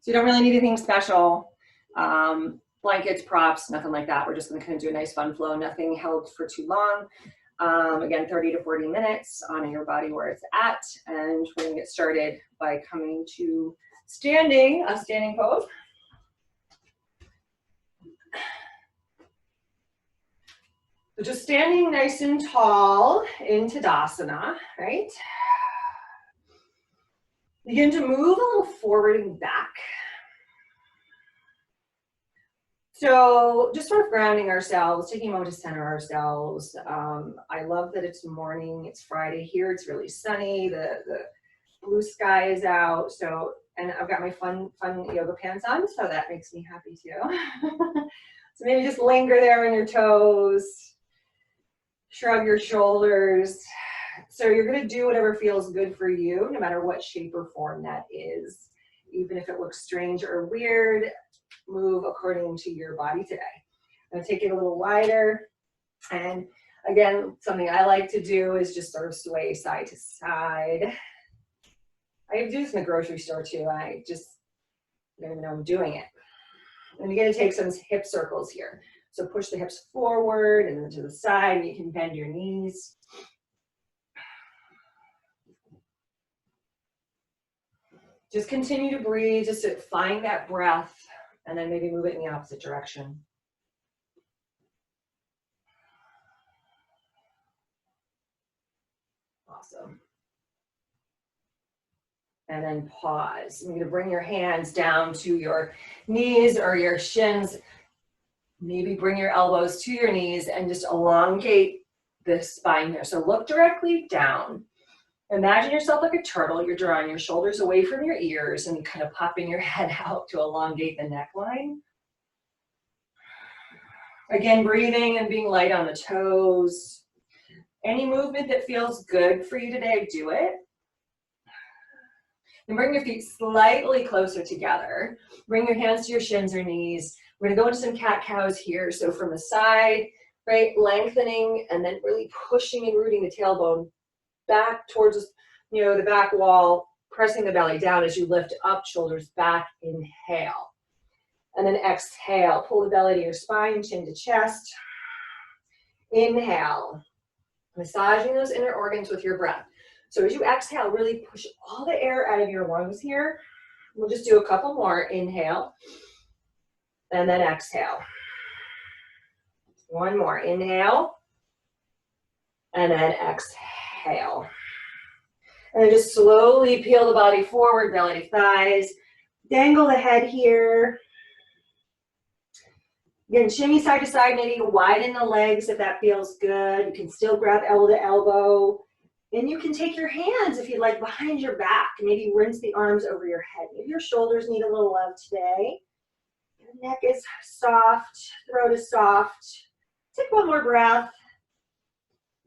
So you don't really need anything special. Blankets, props, nothing like that. We're just gonna kind of do a nice fun flow, nothing held for too long. Again, 30 to 40 minutes, honor your body where it's at. And we're gonna get started by coming to a standing pose. So just standing nice and tall in Tadasana, right? Begin to move a little forward and back. So just sort of grounding ourselves, taking a moment to center ourselves. I love that it's morning, it's Friday here, it's really sunny, the blue sky is out. So, and I've got my fun yoga pants on, so that makes me happy too. So maybe just linger there on your toes, shrug your shoulders. So you're gonna do whatever feels good for you, no matter what shape or form that is. Even if it looks strange or weird, move according to your body today. I'm gonna take it a little wider. And again, something I like to do is just sort of sway side to side. I do this in the grocery store too. I just don't even know I'm doing it. And you're gonna take some hip circles here. So push the hips forward and then to the side. You can bend your knees. Just continue to breathe, just to find that breath, and then maybe move it in the opposite direction. Awesome. And then pause. You're going to bring your hands down to your knees or your shins. Maybe bring your elbows to your knees and just elongate the spine here. So look directly down. Imagine yourself like a turtle. You're drawing your shoulders away from your ears and kind of popping your head out to elongate the neckline. Again, breathing and being light on the toes. Any movement that feels good for you today, do it. And bring your feet slightly closer together. Bring your hands to your shins or knees. We're gonna go into some cat-cows here. So from the side, right, lengthening and then really pushing and rooting the tailbone back towards, the back wall, pressing the belly down as you lift up, shoulders back, inhale. And then exhale, pull the belly to your spine, chin to chest. Inhale, massaging those inner organs with your breath. So as you exhale, really push all the air out of your lungs here. We'll just do a couple more. Inhale, and then exhale. One more. Inhale, and then exhale. And then just slowly peel the body forward, belly to thighs. Dangle the head here. Again, shimmy side to side, maybe widen the legs if that feels good. You can still grab elbow to elbow. And you can take your hands, if you'd like, behind your back. Maybe rinse the arms over your head. Maybe your shoulders need a little love today. Your neck is soft, throat is soft. Take one more breath.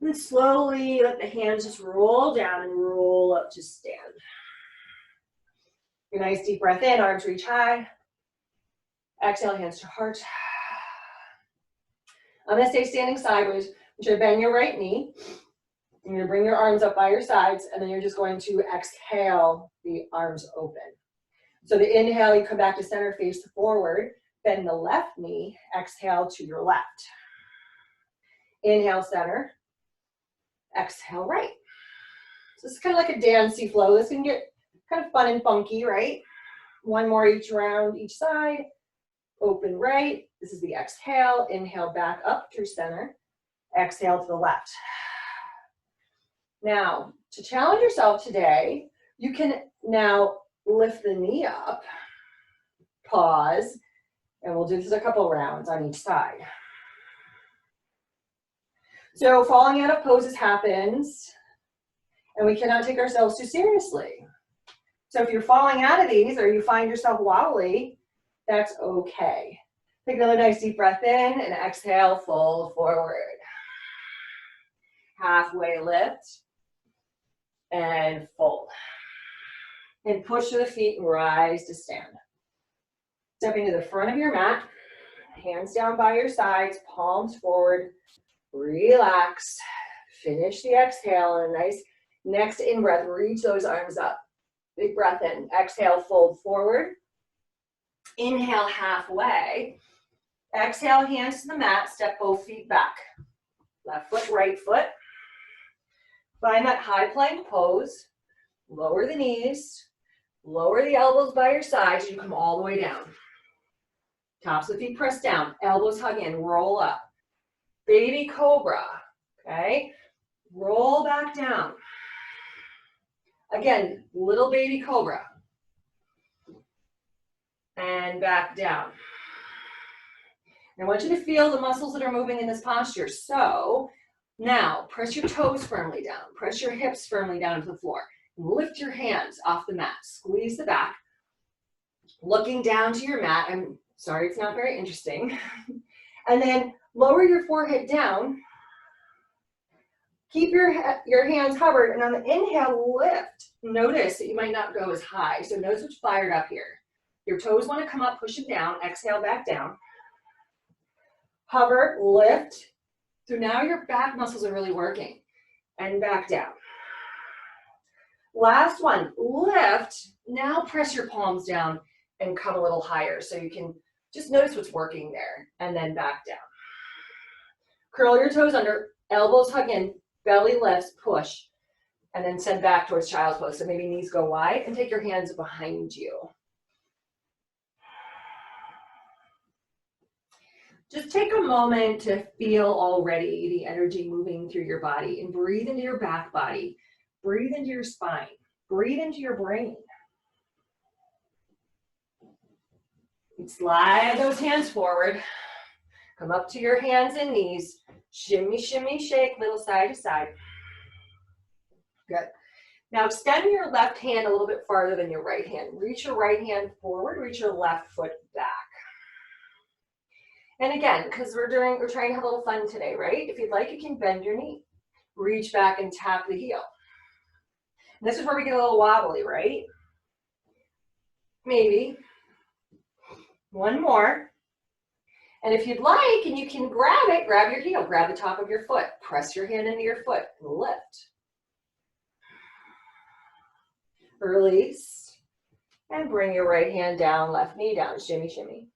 And then slowly let the hands just roll down and roll up to stand. Your nice deep breath in, arms reach high. Exhale, hands to heart. I'm gonna stay standing sideways. You're gonna bend your right knee. You're gonna bring your arms up by your sides, and then you're just going to exhale the arms open. So the inhale, you come back to center, face forward, bend the left knee, exhale to your left. Inhale, center. Exhale, right. So this is kind of like a dancey flow. This can get kind of fun and funky, right? One more each round, each side. Open right. This is the exhale. Inhale back up through center. Exhale to the left. Now, to challenge yourself today, you can now lift the knee up, pause, and we'll do this a couple rounds on each side. So falling out of poses happens, and we cannot take ourselves too seriously. So if you're falling out of these or you find yourself wobbly, that's okay. Take another nice deep breath in and exhale, fold forward. Halfway lift and fold. And push to the feet and rise to stand. Stepping to the front of your mat, hands down by your sides, palms forward. Relax. Finish the exhale and a nice next in-breath. Reach those arms up. Big breath in. Exhale, fold forward. Inhale halfway. Exhale, hands to the mat, step both feet back. Left foot, right foot. Find that high plank pose. Lower the knees. Lower the elbows by your sides as you come all the way down. Tops of the feet press down. Elbows hug in, roll up. Baby cobra, okay? Roll back down. Again, little baby cobra. And back down. I want you to feel the muscles that are moving in this posture. So now press your toes firmly down. Press your hips firmly down to the floor. Lift your hands off the mat. Squeeze the back. Looking down to your mat. I'm sorry, it's not very interesting. And then lower your forehead down. Keep your hands hovered, and on the inhale, lift. Notice that you might not go as high, so notice what's fired up here. Your toes want to come up, push it down, exhale back down. Hover, lift. So now your back muscles are really working. And back down. Last one, lift. Now press your palms down and come a little higher so you can just notice what's working there. And then back down. Curl your toes under, elbows hug in, belly lifts, push. And then send back towards child's pose. So maybe knees go wide and take your hands behind you. Just take a moment to feel already the energy moving through your body and breathe into your back body. Breathe into your spine. Breathe into your brain. And slide those hands forward. Come up to your hands and knees. Shimmy, shimmy, shake, little side to side. Good. Now extend your left hand a little bit farther than your right hand. Reach your right hand forward, reach your left foot back. And again, because we're trying to have a little fun today, right? If you'd like, you can bend your knee. Reach back and tap the heel. And this is where we get a little wobbly, right? Maybe. One more. And if you'd like, and you can grab it, grab your heel, grab the top of your foot, press your hand into your foot, and lift. Release. And bring your right hand down, left knee down, shimmy, shimmy.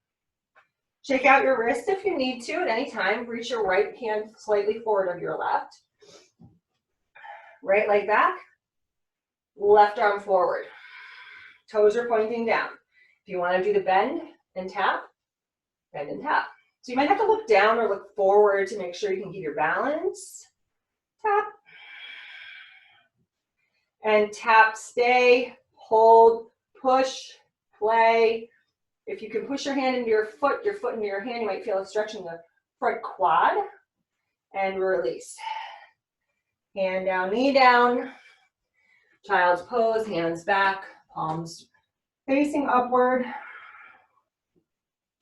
Shake out your wrist if you need to at any time. Reach your right hand slightly forward of your left. Right leg back. Left arm forward. Toes are pointing down. If you want to do the bend and tap, bend and tap. So you might have to look down or look forward to make sure you can keep your balance. Tap. And tap, stay, hold, push, play. If you can push your hand into your foot into your hand, you might feel a stretch in the front quad. And release. Hand down, knee down. Child's pose, hands back, palms facing upward.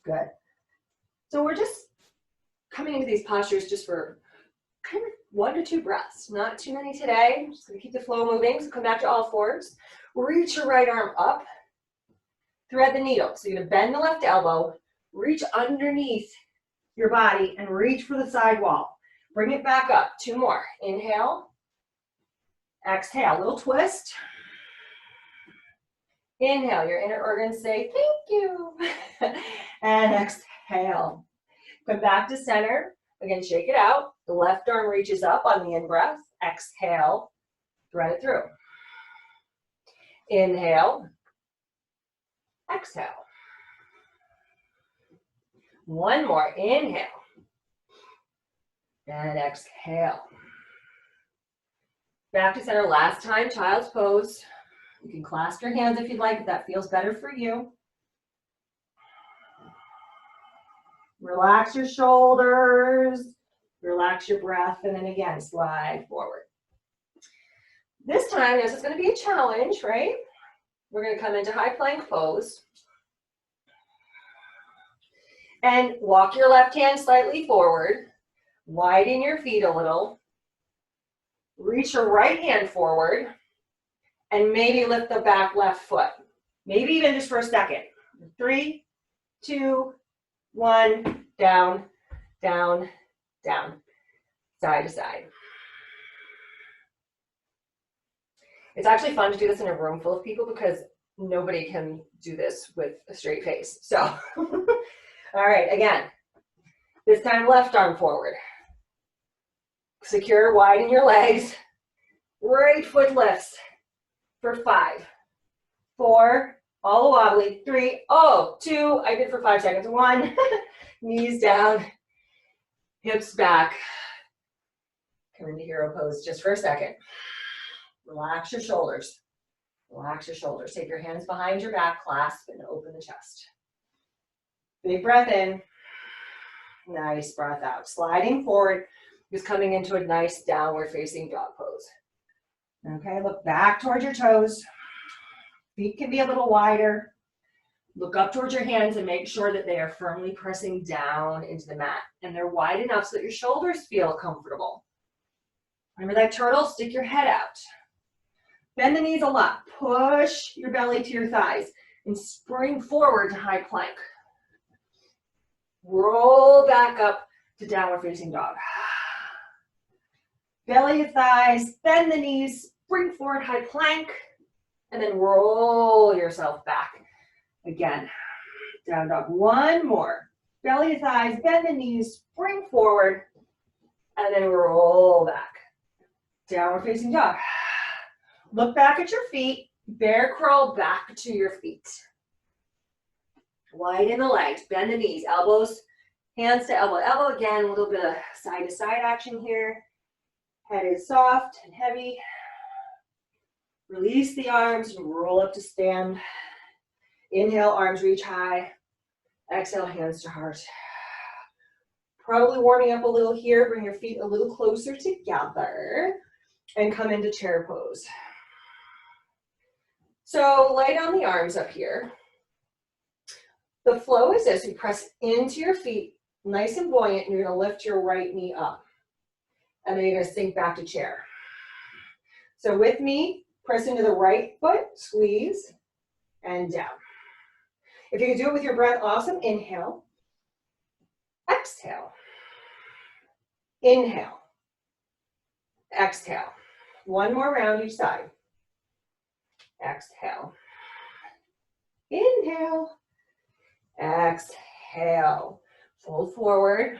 Good. So we're just coming into these postures just for kind of 1 to 2 breaths. Not too many today. I'm just going to keep the flow moving. So come back to all fours. Reach your right arm up. Thread the needle. So you're going to bend the left elbow, reach underneath your body, and reach for the side wall. Bring it back up. 2 more. Inhale. Exhale. Little twist. Inhale. Your inner organs say, thank you. And exhale. Come back to center. Again, shake it out. The left arm reaches up on the in-breath. Exhale. Thread it through. Inhale. Exhale. 1 more. Inhale. And exhale. Back to center. Last time, child's pose. You can clasp your hands if you'd like, if that feels better for you. Relax your shoulders. Relax your breath. And then again, slide forward. This time, this is going to be a challenge, right? We're going to come into high plank pose. And walk your left hand slightly forward. Widen your feet a little. Reach your right hand forward. And maybe lift the back left foot. Maybe even just for a second. 3, 2, 1. Down, down, down. Side to side. It's actually fun to do this in a room full of people because nobody can do this with a straight face. So, all right, again, this time left arm forward. Secure, widen your legs. Right foot lifts for 5, 4, all wobbly, 3, 2, I did for 5 seconds, 1, knees down, hips back. Come into hero pose just for a second. Relax your shoulders. Relax your shoulders. Take your hands behind your back, clasp, and open the chest. Big breath in. Nice breath out. Sliding forward, just coming into a nice downward facing dog pose. Okay, look back towards your toes. Feet can be a little wider. Look up towards your hands and make sure that they are firmly pressing down into the mat. And they're wide enough so that your shoulders feel comfortable. Remember that turtle? Stick your head out. Bend the knees a lot. Push your belly to your thighs and spring forward to high plank. Roll back up to downward facing dog. Belly to thighs, bend the knees, spring forward, high plank, and then roll yourself back. Again, down dog. One more. Belly to thighs, bend the knees, spring forward, and then roll back. Downward facing dog. Look back at your feet. Bear crawl back to your feet. Widen the legs, bend the knees, elbows, hands to elbow. Elbow again, a little bit of side to side action here. Head is soft and heavy. Release the arms and roll up to stand. Inhale, arms reach high. Exhale, hands to heart. Probably warming up a little here. Bring your feet a little closer together and come into chair pose. So lay down the arms up here. The flow is this: you press into your feet, nice and buoyant, and you're gonna lift your right knee up. And then you're gonna sink back to chair. So with me, press into the right foot, squeeze, and down. If you can do it with your breath, awesome. Inhale, exhale, inhale, exhale. One more round each side. Exhale, inhale, exhale. Fold forward.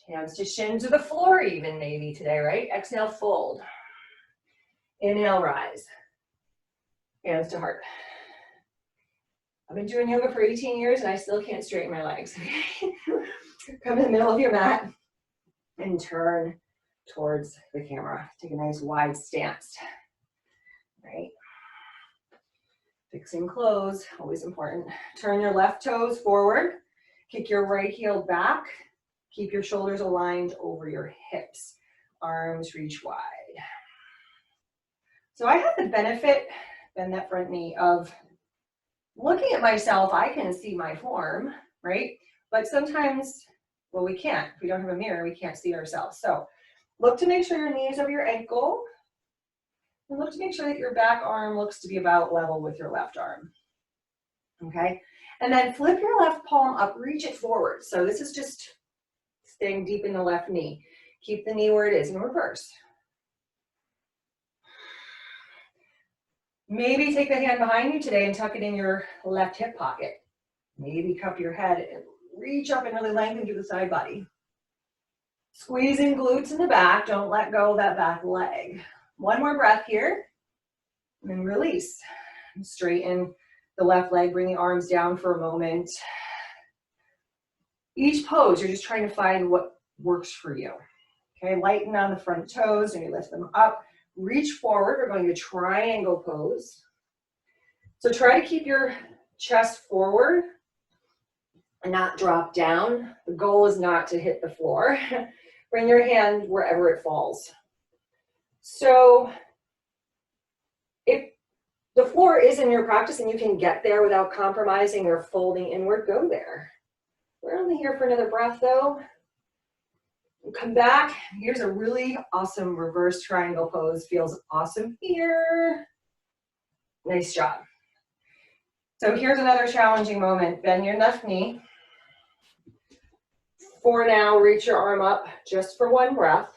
Hands to shins to the floor even maybe today, right? Exhale, fold. Inhale, rise. Hands to heart. I've been doing yoga for 18 years and I still can't straighten my legs. Come in the middle of your mat and turn towards the camera. Take a nice wide stance, right? Fixing clothes, always important. Turn your left toes forward. Kick your right heel back. Keep your shoulders aligned over your hips. Arms reach wide. So I have the benefit, bend that front knee, of looking at myself. I can see my form, right? But sometimes, well, we can't. If we don't have a mirror, we can't see ourselves. So look to make sure your knee is over your ankle. And look to make sure that your back arm looks to be about level with your left arm. Okay? And then flip your left palm up, reach it forward. So this is just staying deep in the left knee. Keep the knee where it is in reverse. Maybe take the hand behind you today and tuck it in your left hip pocket. Maybe cup your head and reach up and really lengthen through the side body. Squeezing glutes in the back. Don't let go of that back leg. One more breath here. And then release. Straighten the left leg. Bring the arms down for a moment. Each pose, you're just trying to find what works for you. Okay, lighten on the front toes and you lift them up. Reach forward. We're going to triangle pose. So try to keep your chest forward and not drop down. The goal is not to hit the floor. Bring your hand wherever it falls. So if the floor is in your practice and you can get there without compromising or folding inward, go there. We're only here for another breath though. Come back. Here's a really awesome reverse triangle pose. Feels awesome here. Nice job. So here's another challenging moment. Bend your left knee. For now, reach your arm up just for one breath.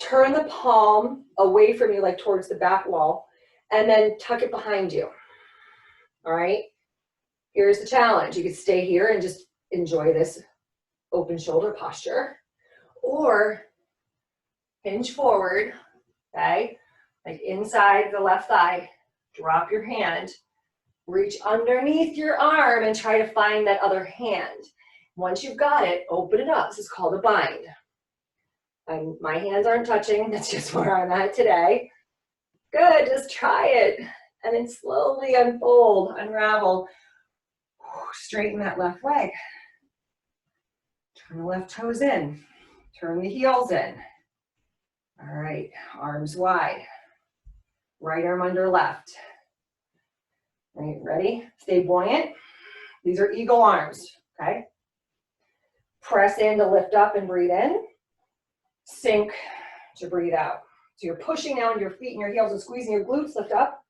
Turn the palm away from you, like towards the back wall, and then tuck it behind you. All right, here's the challenge. You could stay here and just enjoy this open shoulder posture, or hinge forward, okay, like inside the left thigh, drop your hand, reach underneath your arm and try to find that other hand. Once you've got it, open it up. This is called a bind. My hands aren't touching, that's just where I'm at today. Good, just try it. And then slowly unfold, unravel. Straighten that left leg. Turn the left toes in. Turn the heels in. All right, arms wide. Right arm under left. All right, ready? Stay buoyant. These are eagle arms, okay? Press in to lift up and breathe in. Sink to breathe out. So you're pushing down your feet and your heels and squeezing your glutes. Lift up.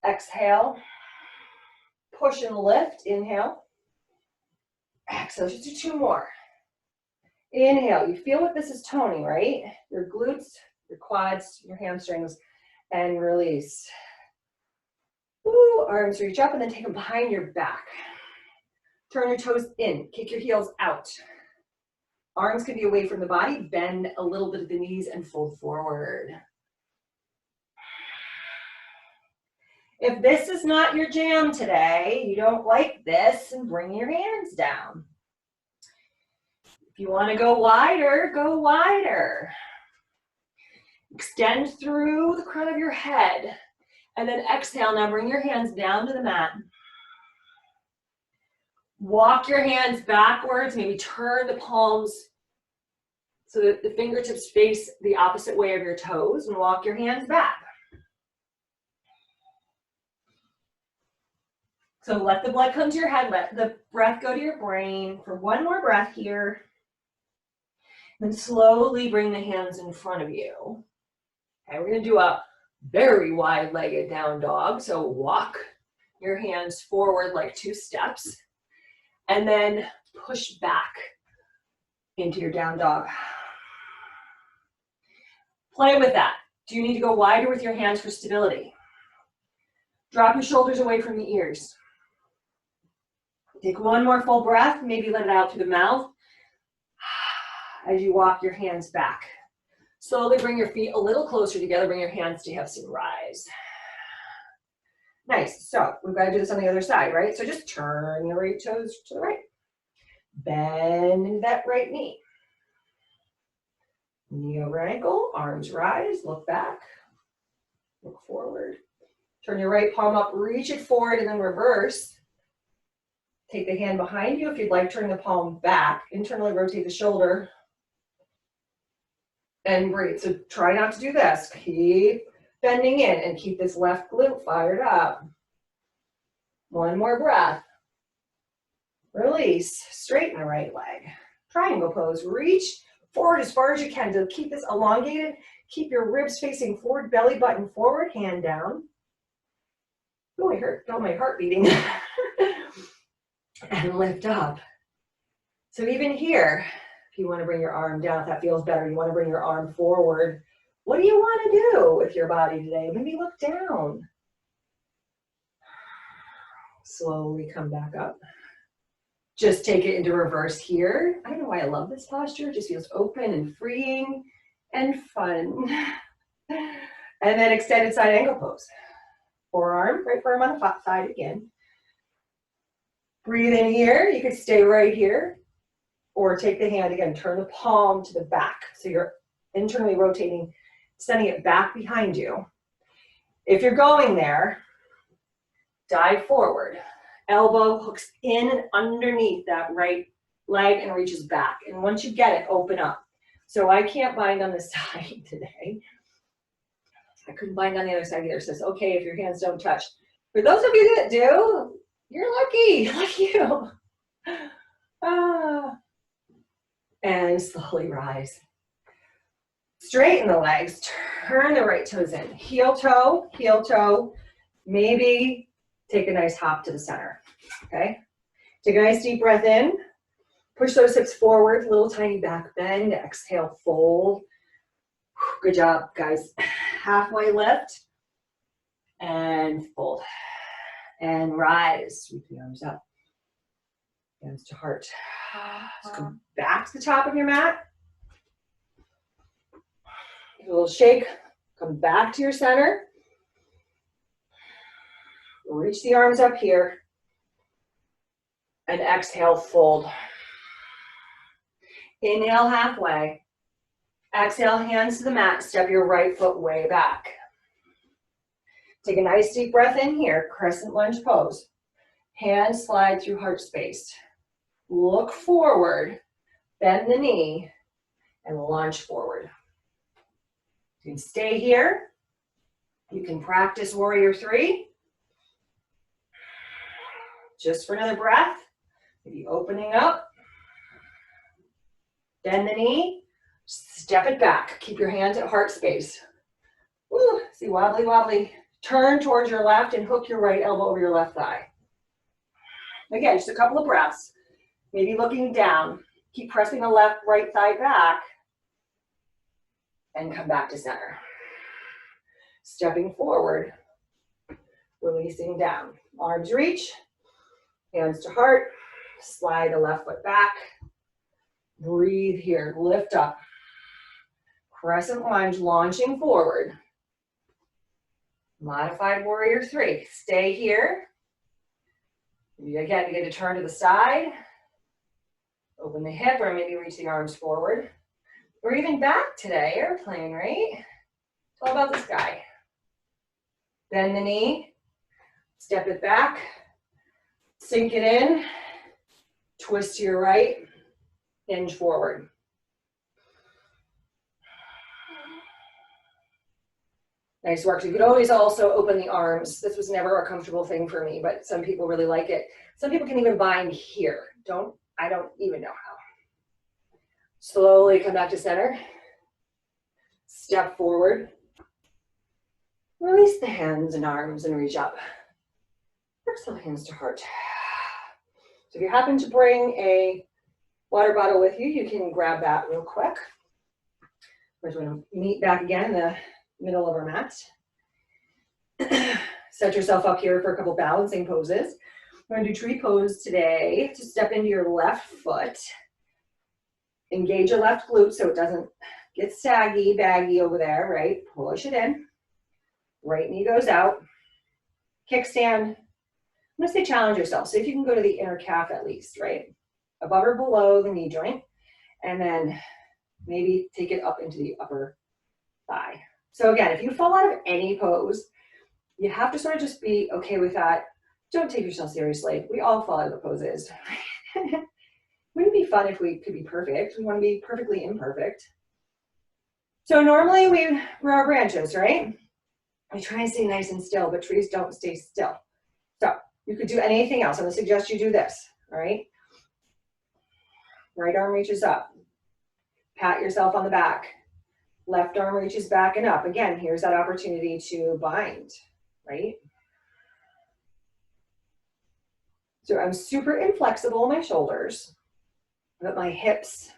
Exhale. Push and lift. Inhale. Exhale. Just do two more. Inhale. You feel what this is toning, right? Your glutes, your quads, your hamstrings, and release. Woo, arms reach up and then take them behind your back. Turn your toes in. Kick your heels out. Arms can be away from the body. Bend a little bit at the knees and fold forward. If this is not your jam today, you don't like this, and bring your hands down. If you want to go wider, go wider. Extend through the crown of your head. And then exhale. Now bring your hands down to the mat. Walk your hands backwards. Maybe turn the palms so that the fingertips face the opposite way of your toes, and walk your hands back. So let the blood come to your head. Let the breath go to your brain. For one more breath here. Then slowly bring the hands in front of you. Okay, we're going to do a very wide-legged down dog. So walk your hands forward like 2 steps. And then push back into your down dog. Play with that. Do you need to go wider with your hands for stability? Drop your shoulders away from the ears. Take one more full breath. Maybe let it out through the mouth as you walk your hands back. Slowly bring your feet a little closer together. Bring your hands to hips and rise. Nice. So we've got to do this on the other side, right? So just turn the right toes to the right. Bend into that right knee. Knee over ankle, arms rise, look back, look forward. Turn your right palm up, reach it forward, and then reverse. Take the hand behind you. If you'd like, turn the palm back. Internally rotate the shoulder. And breathe. So try not to do this. Keep bending in and keep this left glute fired up. One more breath. Release. Straighten the right leg. Triangle pose. Reach forward as far as you can to keep this elongated. Keep your ribs facing forward, belly button forward, hand down. Oh, I felt my heart beating. And lift up. So even here, if you want to bring your arm down, if that feels better, you want to bring your arm forward. What do you want to do with your body today? Maybe look down. Slowly come back up. Just take it into reverse here. I don't know why I love this posture. It just feels open and freeing and fun. And then extended side angle pose. Forearm, right forearm on the side again. Breathe in here. You could stay right here. Or take the hand again, turn the palm to the back. So you're internally rotating, sending it back behind you. If you're going there, dive forward. Elbow hooks in and underneath that right leg and reaches back. And once you get it, open up. So I can't bind on this side today. I couldn't bind on the other side either. It says, okay, if your hands don't touch. For those of you that do, you're lucky, like you. And slowly rise. Straighten the legs, turn the right toes in. Heel toe, maybe take a nice hop to the center, okay? Take a nice deep breath in. Push those hips forward, little tiny back bend. Exhale, fold. Good job, guys. Halfway lift. and fold. And rise. Sweep the arms up. Hands to heart. So come back to the top of your mat. Give a little shake. Come back to your center. Reach the arms up here. And exhale, fold. Inhale halfway. Exhale, hands to the mat. Step your right foot way back. Take a nice deep breath in here. Crescent lunge pose. Hands slide through heart space. Look forward. Bend the knee. And lunge forward. You can stay here. You can practice warrior three. Just for another breath. Maybe opening up. Bend the knee. Step it back. Keep your hands at heart space. Woo, see, wobbly, wobbly. Turn towards your left and hook your right elbow over your left thigh. Again, just a couple of breaths. Maybe looking down. Keep pressing the left, right thigh back. And come back to center. Stepping forward. Releasing down. Arms reach. Hands to heart. Slide the left foot back. Breathe here. Lift up. Crescent lunge, launching forward. Modified warrior three. Stay here. Again, you get to turn to the side. Open the hip or maybe reach the arms forward. Or even back today, airplane, right? It's all about this guy. Bend the knee. Step it back. Sink it in. Twist to your right. Hinge forward. Nice work. So you could always also open the arms. This was never a comfortable thing for me, but some people really like it. Some people can even bind here. I don't even know how. Slowly come back to center. Step forward. Release the hands and arms and reach up. Exhale, hands to heart. So if you happen to bring a water bottle with you, you can grab that real quick. We're going to meet back again in the middle of our mat. Set yourself up here for a couple balancing poses. We're going to do tree pose today to step into your left foot. Engage your left glute so it doesn't get saggy, baggy over there, right? Push it in. Right knee goes out. Kickstand. I'm going to say challenge yourself. See if you can go to the inner calf at least, right? Above or below the knee joint. And then maybe take it up into the upper thigh. So again, if you fall out of any pose, you have to sort of just be okay with that. Don't take yourself seriously. We all fall out of the poses. Wouldn't it be fun if we could be perfect? We want to be perfectly imperfect. So normally we grow our branches, right? We try and stay nice and still, but trees don't stay still. So you could do anything else. I'm going to suggest you do this, all right? Right arm reaches up. Pat yourself on the back. Left arm reaches back and up. Again, here's that opportunity to bind, right? So I'm super inflexible in my shoulders, but my hips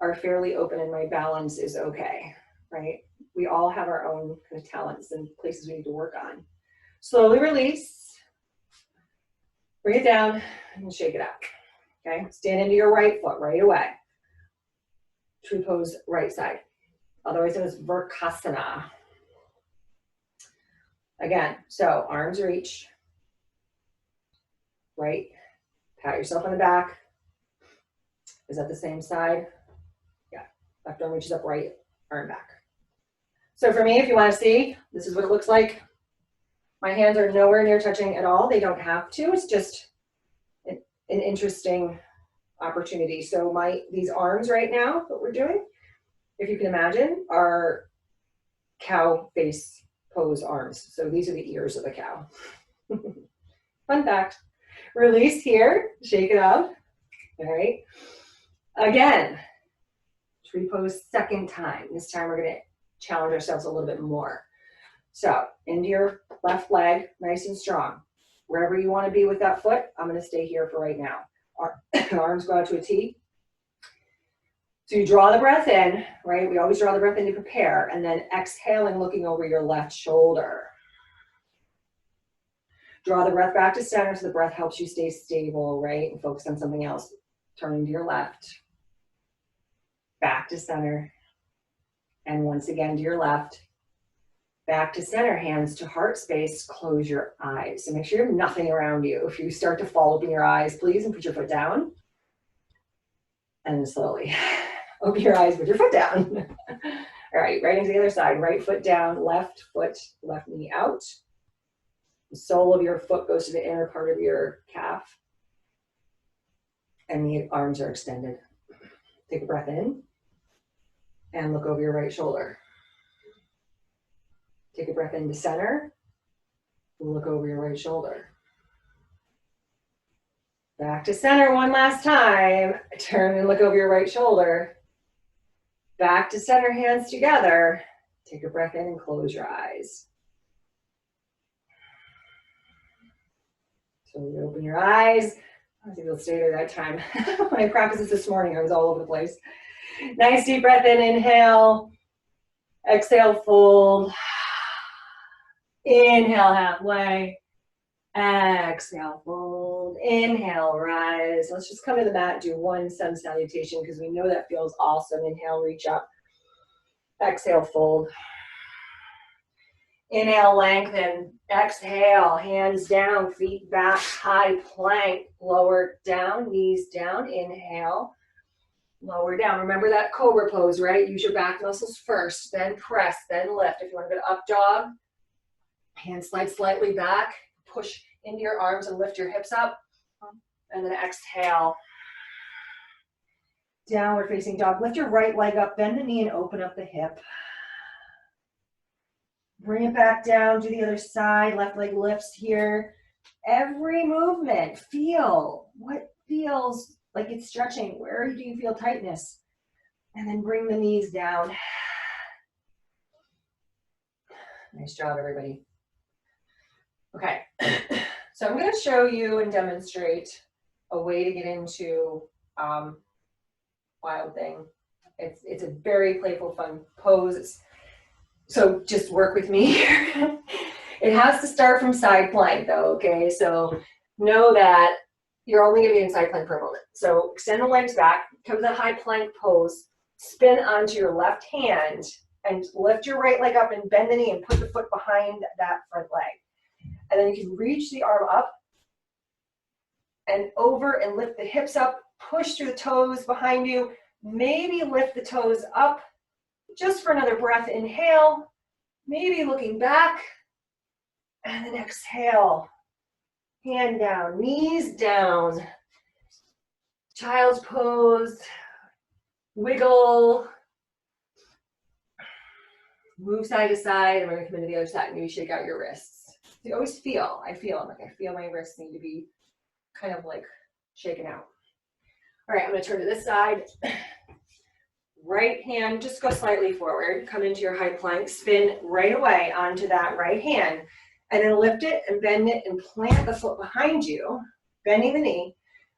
are fairly open and my balance is okay, right? We all have our own kind of talents and places we need to work on. Slowly release. Bring it down and shake it out, okay? Stand into your right foot right away. Tree pose right side. Otherwise known as Virkasana. Again, so arms reach. Right. Pat yourself on the back. Is that the same side? Yeah. Left arm reaches up, right arm back. So for me, if you want to see, this is what it looks like. My hands are nowhere near touching at all. They don't have to. It's just an interesting opportunity. So these arms right now, what we're doing, if you can imagine, are cow face pose arms. So these are the ears of the cow. Fun fact. Release here, shake it out. All right. Again, tree pose second time. This time we're going to challenge ourselves a little bit more. So into your left leg, nice and strong. Wherever you want to be with that foot, I'm going to stay here for right now. Arms go out to a T. So you draw the breath in, right? We always draw the breath in to prepare, and then exhaling, looking over your left shoulder. Draw the breath back to center so the breath helps you stay stable, right? And focus on something else. Turning to your left. Back to center. And once again to your left. Back to center, hands to heart space, close your eyes. So make sure you have nothing around you. If you start to fall, open your eyes, please, and put your foot down. And then slowly open your eyes, put your foot down. All right, right into the other side. Right foot down, left foot, left knee out. The sole of your foot goes to the inner part of your calf. And the arms are extended. Take a breath in. And look over your right shoulder. Take a breath into center. Look over your right shoulder. Back to center one last time. Turn and look over your right shoulder. Back to center, hands together. Take a breath in and close your eyes. So you open your eyes. I think you'll stay there that time. When I practiced this morning, I was all over the place. Nice deep breath in, inhale. Exhale, fold. Inhale, halfway. Exhale, fold. Inhale, rise. Let's just come to the mat, do one sun salutation because we know that feels awesome. Inhale, reach up. Exhale, fold. Inhale, lengthen. Exhale, hands down, feet back, high plank. Lower down, knees down. Inhale, lower down. Remember that cobra pose, right? Use your back muscles first, then press, then lift. If you want to go to up dog, hands slide slightly back. Push into your arms and lift your hips up. And then exhale. Downward facing dog. Lift your right leg up, bend the knee and open up the hip. Bring it back down to the other side. Left leg lifts here. Every movement, feel what feels like it's stretching. Where do you feel tightness? And then bring the knees down. Nice job, everybody. Okay, so I'm going to show you and demonstrate a way to get into Wild Thing. It's a very playful, fun pose. So just work with me here. It has to start from side plank though, okay? So know that you're only going to be in side plank for a moment. So extend the legs back, come to the high plank pose, spin onto your left hand, and lift your right leg up and bend the knee and put the foot behind that front leg. And then you can reach the arm up and over and lift the hips up, push through the toes behind you, maybe lift the toes up just for another breath. Inhale, maybe looking back, and then exhale. Hand down, knees down. Child's pose, wiggle. Move side to side. I'm going to come into the other side and maybe shake out your wrists. You always feel, I feel my wrists need to be kind of like shaken out. All right, I'm going to turn to this side. Right hand, just go slightly forward. Come into your high plank, spin right away onto that right hand, and then lift it and bend it and plant the foot behind you, bending the knee,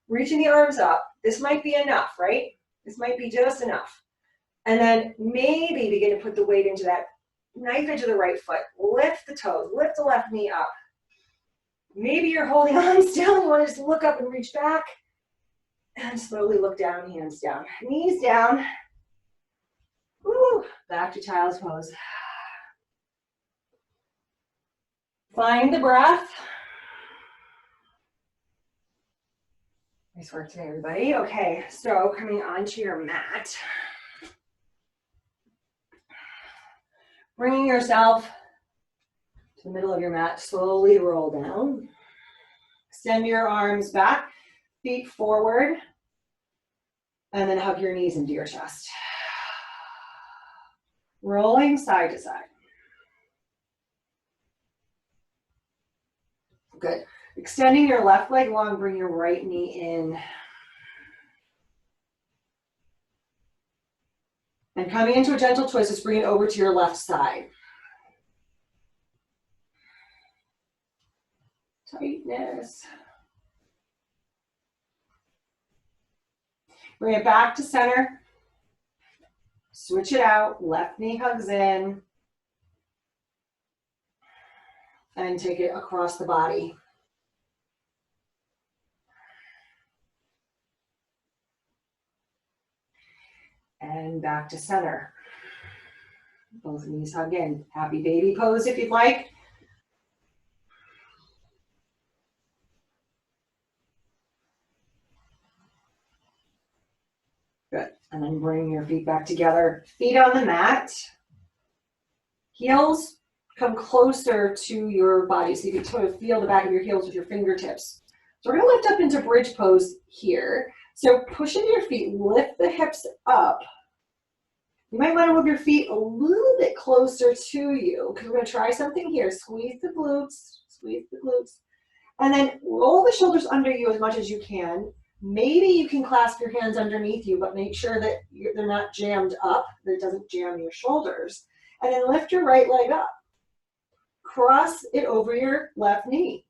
reaching the arms up. This might be enough, right? This might be just enough. And then maybe begin to put the weight into that knife edge of the right foot. Lift the toes, lift the left knee up. Maybe you're holding on still and you want to just look up and reach back. And slowly look down, hands down. Knees down. Woo, back to child's pose. Find the breath. Nice work today, everybody. Okay, so coming onto your mat. Bringing yourself to the middle of your mat, slowly roll down. Extend your arms back, feet forward, and then hug your knees into your chest. Rolling side to side. Good. Extending your left leg long, bring your right knee in. And coming into a gentle twist, just bring it over to your left side. Tightness. Bring it back to center. Switch it out. Left knee hugs in. And take it across the body. back to center. Both knees hug in. Happy baby pose if you'd like. Good. And then bring your feet back together. Feet on the mat. Heels come closer to your body. So you can sort of feel the back of your heels with your fingertips. So we're going to lift up into bridge pose here. So push into your feet, lift the hips up. You might want to move your feet a little bit closer to you because we're going to try something here. Squeeze the glutes, and then roll the shoulders under you as much as you can. Maybe you can clasp your hands underneath you, but make sure that they're not jammed up, that it doesn't jam your shoulders. And then lift your right leg up. Cross it over your left knee.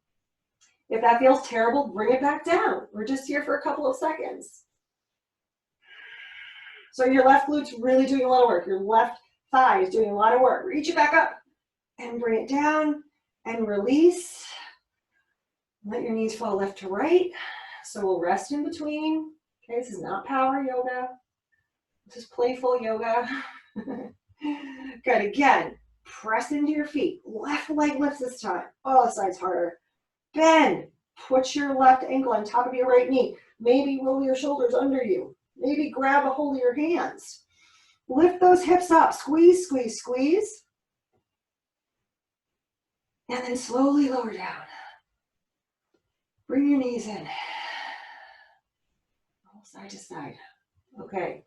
If that feels terrible, bring it back down. We're just here for a couple of seconds. So your left glute's really doing a lot of work. Your left thigh is doing a lot of work. Reach it back up and bring it down and release. Let your knees fall left to right. So we'll rest in between. Okay, this is not power yoga. This is playful yoga. Good, again, press into your feet. Left leg lifts this time. Oh, the side's harder. Bend. Put your left ankle on top of your right knee. Maybe roll your shoulders under you. Maybe grab a hold of your hands. Lift those hips up. Squeeze, squeeze, squeeze. And then slowly lower down. Bring your knees in. Side to side. Okay.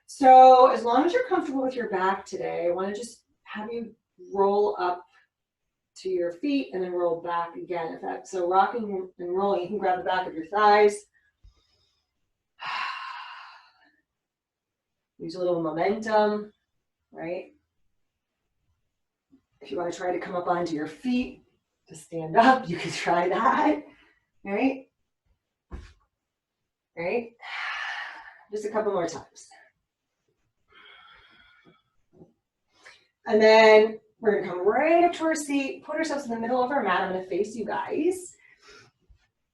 So as long as you're comfortable with your back today, I want to just have you roll up to your feet and then roll back again. If that, so rocking and rolling, you can grab the back of your thighs. Use a little momentum, right? If you want to try to come up onto your feet to stand up, you can try that, right? Right? Just a couple more times. And then we're going to come right up to our seat, put ourselves in the middle of our mat. I'm going to face you guys.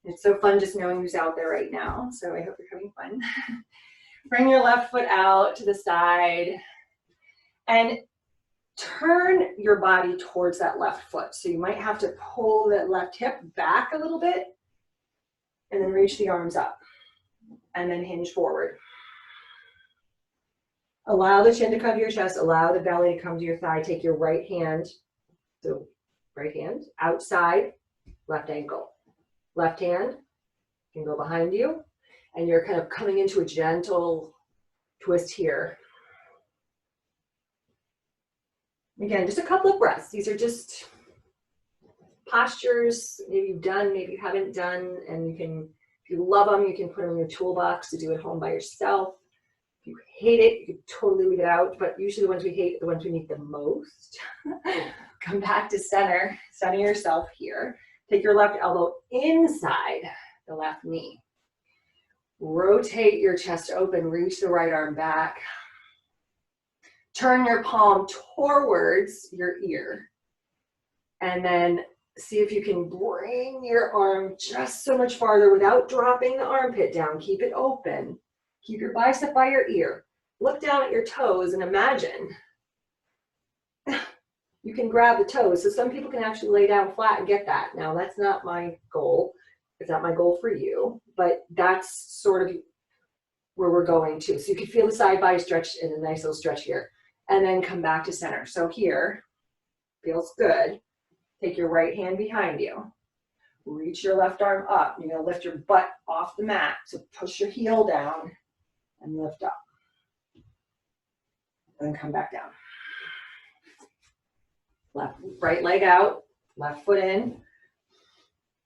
It's so fun just knowing who's out there right now. So I hope you're having fun. Bring your left foot out to the side and turn your body towards that left foot. So you might have to pull that left hip back a little bit and then reach the arms up and then hinge forward. Allow the chin to come to your chest. Allow the belly to come to your thigh. Take your right hand, so right hand, outside, left ankle. Left hand can go behind you, and you're kind of coming into a gentle twist here. Again, just a couple of breaths. These are just postures maybe you've done, maybe you haven't done, and you can, if you love them, you can put them in your toolbox to do at home by yourself. If you hate it, you can totally leave it out, but usually the ones we hate are the ones we need the most. Come back to center, center yourself here. Take your left elbow inside the left knee. Rotate your chest open, reach the right arm back. Turn your palm towards your ear. And then see if you can bring your arm just so much farther without dropping the armpit down. Keep it open. Keep your bicep by your ear. Look down at your toes and imagine you can grab the toes. So some people can actually lay down flat and get that. Now that's not my goal. It's not my goal for you, but that's sort of where we're going to. So you can feel the side body stretch in a nice little stretch here. And then come back to center. So here, feels good. Take your right hand behind you. Reach your left arm up. You're gonna lift your butt off the mat. So push your heel down and lift up. And then come back down. Right leg out, left foot in.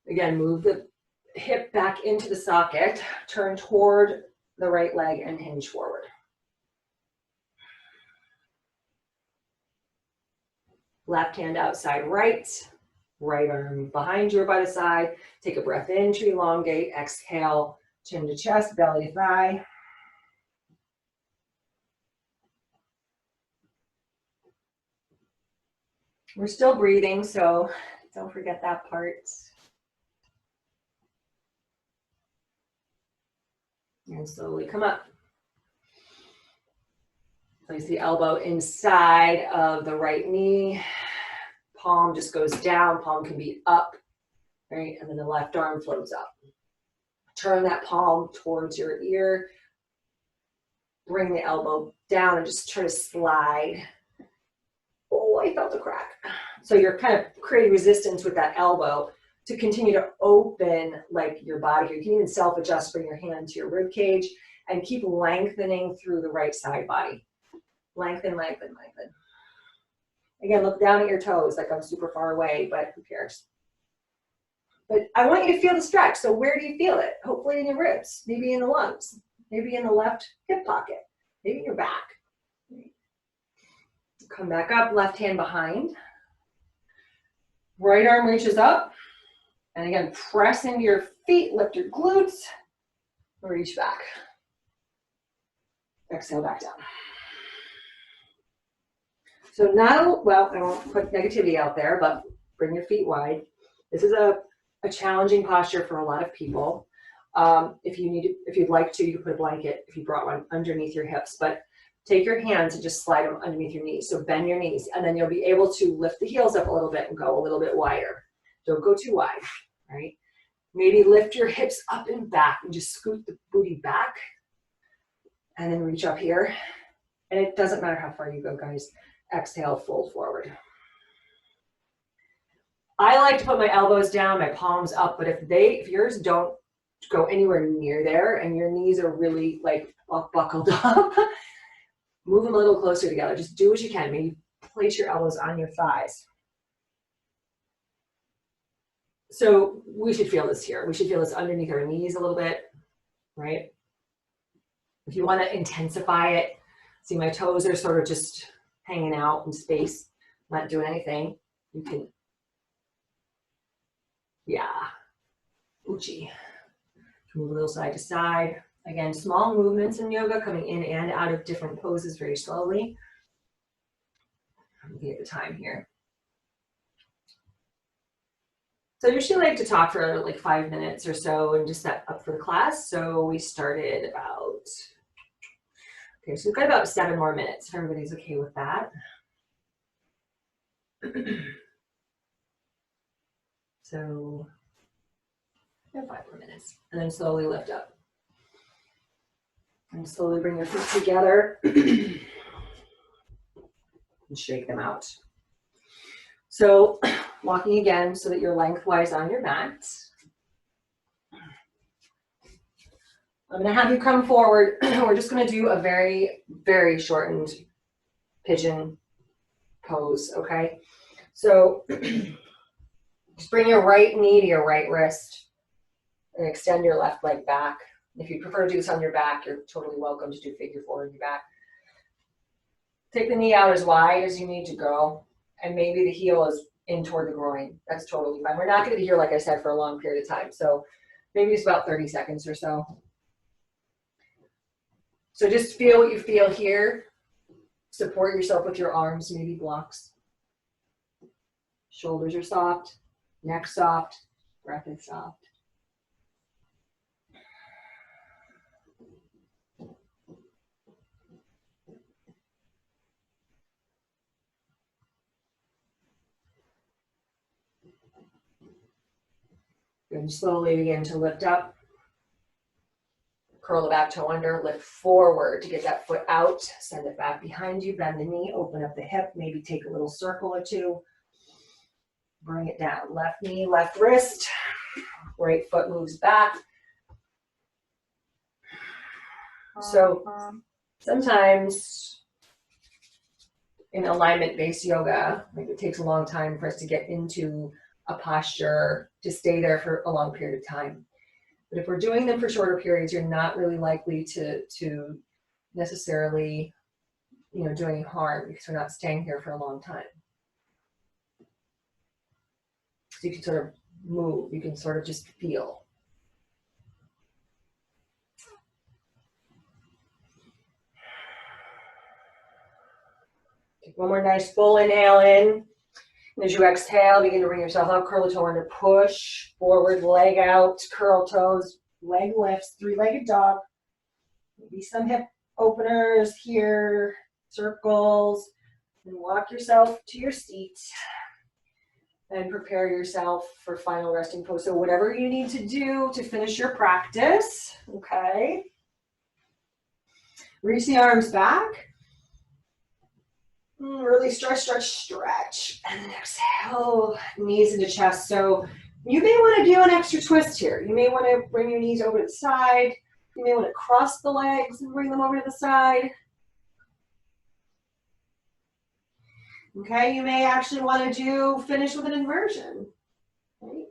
Again, move the hip back into the socket. Turn toward the right leg and hinge forward. Left hand outside right, right arm behind you or by the side. Take a breath in to elongate, exhale, chin to chest, belly to thigh. We're still breathing, so don't forget that part. And slowly come up. Place the elbow inside of the right knee. Palm just goes down, palm can be up, right? And then the left arm floats up. Turn that palm towards your ear. Bring the elbow down and just try to slide. Oh, I felt a crack. So you're kind of creating resistance with that elbow to continue to open like your body. You can even self-adjust, bring your hand to your rib cage and keep lengthening through the right side body. Lengthen, lengthen, lengthen. Again, look down at your toes like I'm super far away, but who cares? But I want you to feel the stretch. So where do you feel it? Hopefully in your ribs, maybe in the lungs, maybe in the left hip pocket, maybe in your back. Come back up, left hand behind. Right arm reaches up. And again, press into your feet, lift your glutes, reach back. Exhale back down. So now, well, I won't put negativity out there, but bring your feet wide. This is a challenging posture for a lot of people. If you'd like to, you can put a blanket if you brought one underneath your hips, but take your hands and just slide them underneath your knees. So bend your knees, and then you'll be able to lift the heels up a little bit and go a little bit wider. Don't go too wide, right? Maybe lift your hips up and back and just scoot the booty back and then reach up here. And it doesn't matter how far you go, guys. Exhale, fold forward. I like to put my elbows down, my palms up, but if yours don't go anywhere near there and your knees are really like buckled up, move them a little closer together. Just do what you can. Maybe place your elbows on your thighs. So we should feel this here. We should feel this underneath our knees a little bit, right? If you want to intensify it, see my toes are sort of just hanging out in space, not doing anything. You can, yeah, Uchi. Move a little side to side. Again, small movements in yoga, coming in and out of different poses very slowly. I'm looking at the time here. So I usually like to talk for like 5 minutes or so and just set up for the class. So we started about, okay, so we've got about 7 more minutes if everybody's okay with that. So 5 more minutes, and then slowly lift up. And slowly bring your feet together and shake them out. So walking again so that you're lengthwise on your mat. I'm going to have you come forward. We're just going to do a very, very shortened pigeon pose, okay? So just bring your right knee to your right wrist and extend your left leg back. If you prefer to do this on your back, you're totally welcome to do figure four on your back. Take the knee out as wide as you need to go, and maybe the heel is in toward the groin. That's totally fine. We're not going to be here, like I said, for a long period of time, so maybe it's about 30 seconds or so. So just feel what you feel here. Support yourself with your arms, maybe blocks. Shoulders are soft, neck soft, breath is soft. And slowly begin to lift up. Curl the back toe under, lift forward to get that foot out, send it back behind you, bend the knee, open up the hip, maybe take a little circle or two. Bring it down, left knee, left wrist, right foot moves back. So sometimes in alignment-based yoga, like it takes a long time for us to get into a posture to stay there for a long period of time. But if we're doing them for shorter periods, you're not really likely to necessarily, do any harm because we're not staying here for a long time. So you can sort of move, you can sort of just feel. Take one more nice full inhale in. And as you exhale, begin to bring yourself up, curl the toe under, push forward, leg out, curl toes, leg lifts, three-legged dog. Maybe some hip openers here, circles, and walk yourself to your seat and prepare yourself for final resting pose. So whatever you need to do to finish your practice, okay? Reach the arms back. Really stretch, stretch, stretch. And then exhale, knees into chest. So you may want to do an extra twist here. You may want to bring your knees over to the side. You may want to cross the legs and bring them over to the side. Okay, you may actually want to finish with an inversion. Right?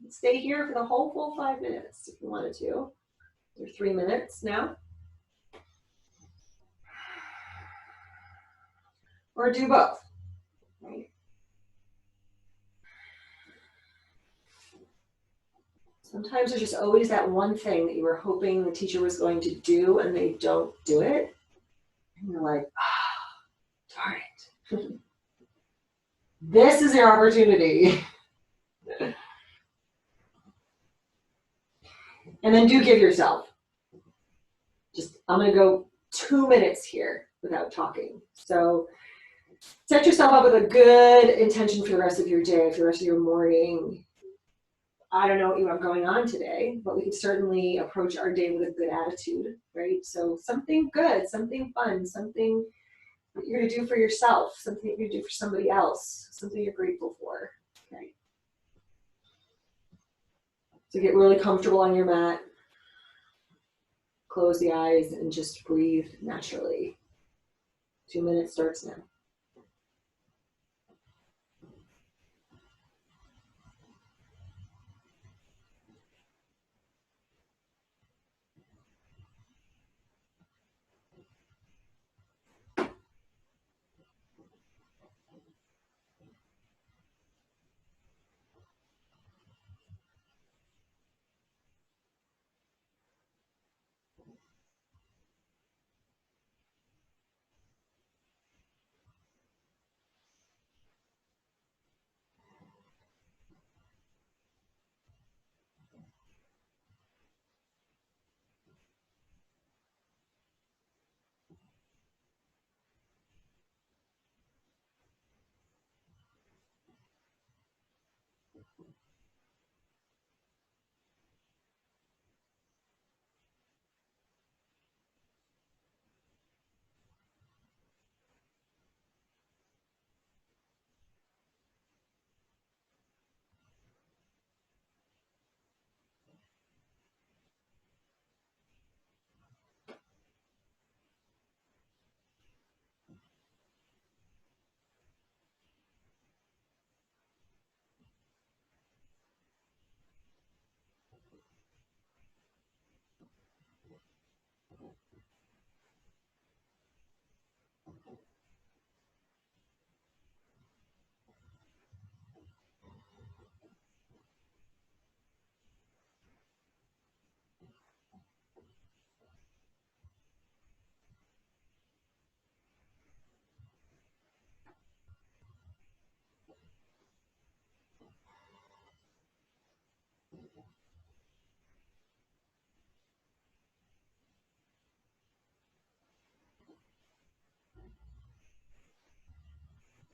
Stay here for the whole full 5 minutes if you wanted to. You're 3 minutes now. Or do both. Right? Sometimes there's just always that one thing that you were hoping the teacher was going to do and they don't do it. And you're like, darn it. This is your opportunity. And then do give yourself. I'm going to go 2 minutes here without talking. So set yourself up with a good intention for the rest of your day, for the rest of your morning. I don't know what you have going on today, but we could certainly approach our day with a good attitude, right? So something good, something fun, something that you're going to do for yourself, something you're going to do for somebody else, something you're grateful for, okay? So get really comfortable on your mat. Close the eyes and just breathe naturally. 2 minutes starts now.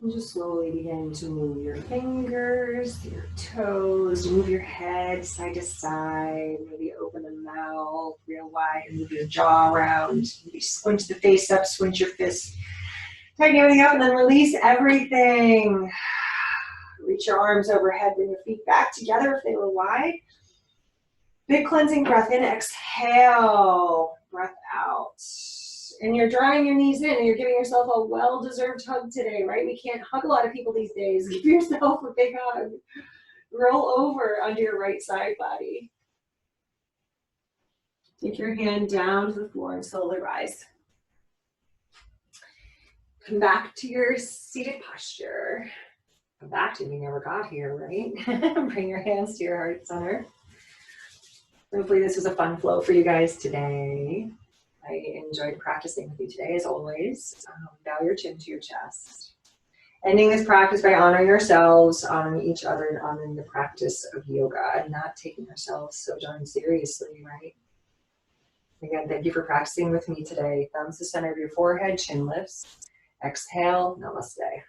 And just slowly begin to move your fingers, your toes, move your head side to side, maybe open the mouth real wide and move your jaw around. Maybe squinch the face up, squinch your fist. Tighten everything up and then release everything. Reach your arms overhead, bring your feet back together if they were wide. Big cleansing breath in, exhale, breath out. And you're drawing your knees in and you're giving yourself a well-deserved hug today, right? We can't hug a lot of people these days. Give yourself a big hug. Roll over onto your right side body. Take your hand down to the floor and slowly rise. Come back to your seated posture. Come back to me, never got here, right? Bring your hands to your heart center. Hopefully this was a fun flow for you guys today. I enjoyed practicing with you today, as always. Bow your chin to your chest. Ending this practice by honoring ourselves, honoring each other, and honoring the practice of yoga, and not taking ourselves so darn seriously, right? Again, thank you for practicing with me today. Thumbs to center of your forehead, chin lifts. Exhale, namaste.